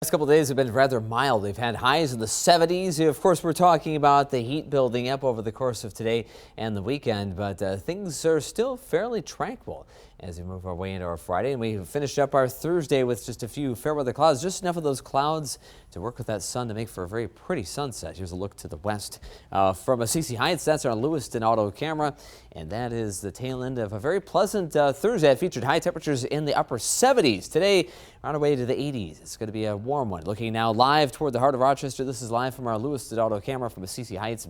Last couple of days have been rather mild. We've had highs in the 70s. Of course, we're talking about the heat building up over the course of today and the weekend, but things are still fairly tranquil as we move our way into our Friday. And we finished up our Thursday with just a few fair weather clouds, just enough of those clouds to work with that sun to make for a very pretty sunset. Here's a look to the west from CC Heights. That's our Lewiston auto camera, and that is the tail end of a very pleasant Thursday. It featured high temperatures in the upper 70s. Today, on our way to the 80s. It's going to be a warm one. Looking now live toward the heart of Rochester. This is live from our Lewiston auto camera from a CC Heights.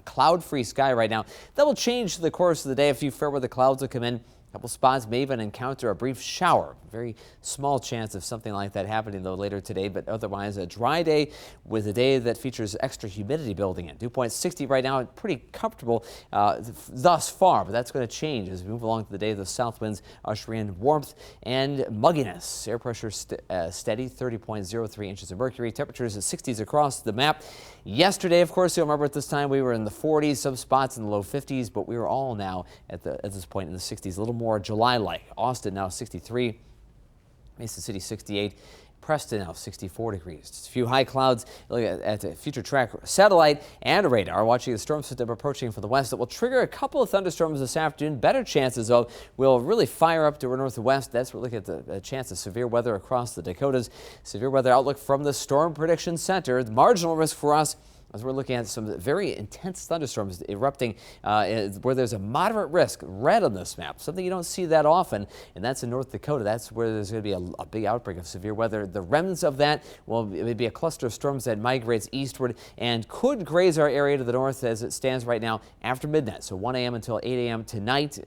Cloud-free sky right now. That will change the course of the day. A few fair weather clouds will come in. A couple spots may even encounter a brief shower. Very small chance of something like that happening though later today, but otherwise a dry day with a day that features extra humidity building in. Dew point 60 right now, pretty comfortable thus far, but that's going to change as we move along to the day. The south winds usher in warmth and mugginess. Air pressure steady, 30.03 inches of mercury. Temperatures at 60s across the map. Yesterday, of course, you'll remember at this time we were in the 40s, some spots in the low 50s, but we were all now at this point in the 60s, a little more July-like. Austin now 63, Mason City 68, Preston now 64 degrees. Just a few high clouds. Look at the future track satellite and radar watching the storm system approaching from the west that will trigger a couple of thunderstorms this afternoon. Better chances though will really fire up to our northwest. That's we're looking at the chance of severe weather across the Dakotas. Severe weather outlook from the Storm Prediction Center. The marginal risk for us as we're looking at some very intense thunderstorms erupting where there's a moderate risk, red on this map, something you don't see that often, and that's in North Dakota. That's where there's going to be a big outbreak of severe weather. The remnants of that will be a cluster of storms that migrates eastward and could graze our area to the north as it stands right now after midnight. So 1 a.m. until 8 a.m. tonight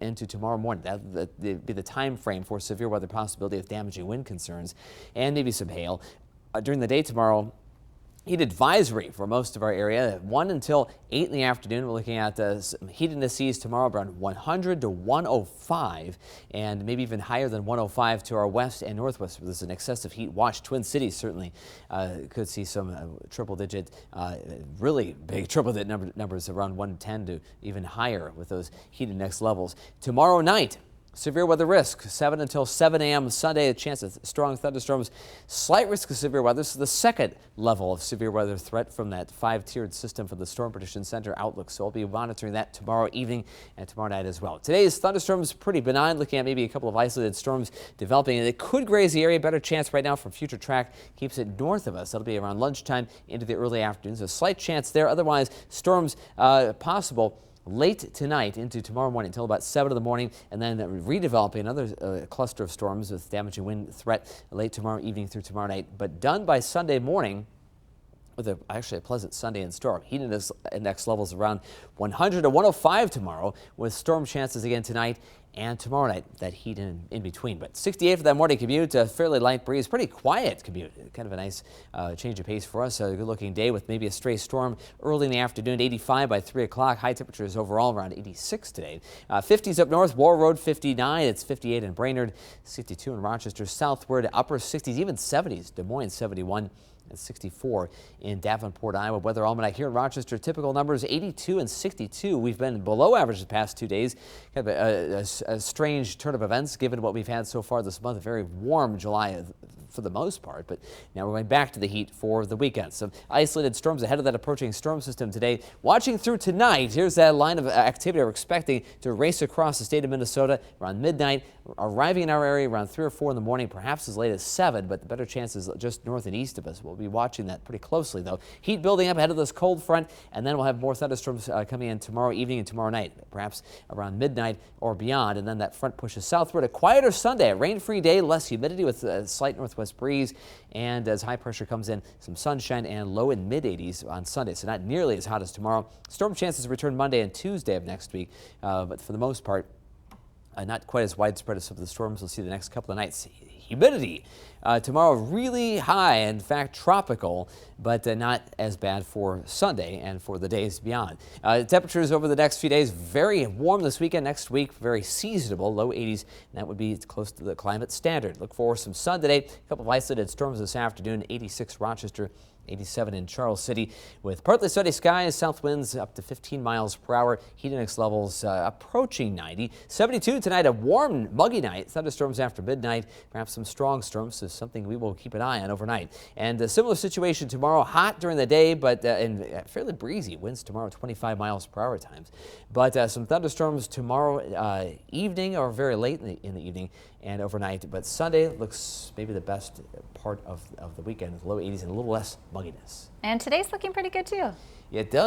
into tomorrow morning. That would be the time frame for severe weather possibility with damaging wind concerns and maybe some hail. During the day tomorrow, heat advisory for most of our area, 1 until 8 in the afternoon. We're looking at heat indices tomorrow around 100 to 105 and maybe even higher than 105 to our west and northwest. There's an excessive heat watch. Twin Cities certainly could see some triple-digit, really big triple-digit numbers around 110 to even higher with those heat index levels. Tomorrow night, severe weather risk, 7 until 7 a.m. Sunday, a chance of strong thunderstorms, slight risk of severe weather. This is the second level of severe weather threat from that 5-tiered system for the Storm Prediction Center outlook. So I'll be monitoring that tomorrow evening and tomorrow night as well. Today's thunderstorms pretty benign, looking at maybe a couple of isolated storms developing, and it could graze the area. Better chance right now from future track keeps it north of us. That'll be around lunchtime into the early afternoons. A slight chance there. Otherwise, storms possible late tonight into tomorrow morning until about 7 in the morning, and then redeveloping another cluster of storms with damaging wind threat late tomorrow evening through tomorrow night, but done by Sunday morning with actually a pleasant Sunday in store. Heat index levels around 100 to 105 tomorrow with storm chances again tonight and tomorrow night, that heat in between. But 68 for that morning commute, a fairly light breeze, pretty quiet commute. Kind of a nice change of pace for us. A good looking day with maybe a stray storm early in the afternoon, 85 by 3 o'clock. High temperatures overall around 86 today. 50s up north, War Road 59. It's 58 in Brainerd, 62 in Rochester. Southward, upper 60s, even 70s. Des Moines 71. And 64 in Davenport, Iowa. Weather almanac here in Rochester, typical numbers 82 and 62. We've been below average the past 2 days. Kind of a strange turn of events given what we've had so far this month. A very warm July for the most part, but now we're going back to the heat for the weekend. Some isolated storms ahead of that approaching storm system today. Watching through tonight, here's that line of activity we're expecting to race across the state of Minnesota around midnight, arriving in our area around 3 or 4 in the morning, perhaps as late as 7, but the better chances just north and east of us. We'll be watching that pretty closely, though. Heat building up ahead of this cold front, and then we'll have more thunderstorms coming in tomorrow evening and tomorrow night, perhaps around midnight or beyond, and then that front pushes southward. A quieter Sunday, a rain-free day, less humidity with a slight northwest breeze, and as high pressure comes in, some sunshine and low and mid-80s on Sunday, so not nearly as hot as tomorrow. Storm chances return Monday and Tuesday of next week, but for the most part, not quite as widespread as some of the storms we'll see the next couple of nights. Humidity tomorrow really high, in fact tropical, but not as bad for Sunday and for the days beyond. Temperatures over the next few days very warm this weekend. Next week very seasonable, low 80s, and that would be close to the climate standard. Look for some sun today. A couple of isolated storms this afternoon. 86 Rochester, 87 in Charles City with partly sunny skies, south winds up to 15 miles per hour, heat index levels approaching 90. 72 tonight, a warm, muggy night, thunderstorms after midnight, perhaps some strong storms, so something we will keep an eye on overnight. And a similar situation tomorrow, hot during the day, but and fairly breezy. Winds tomorrow 25 miles per hour times. But some thunderstorms tomorrow evening or very late in the evening and overnight. But Sunday looks maybe the best part of the weekend, low 80s and a little less mugginess. And today's looking pretty good too. It does.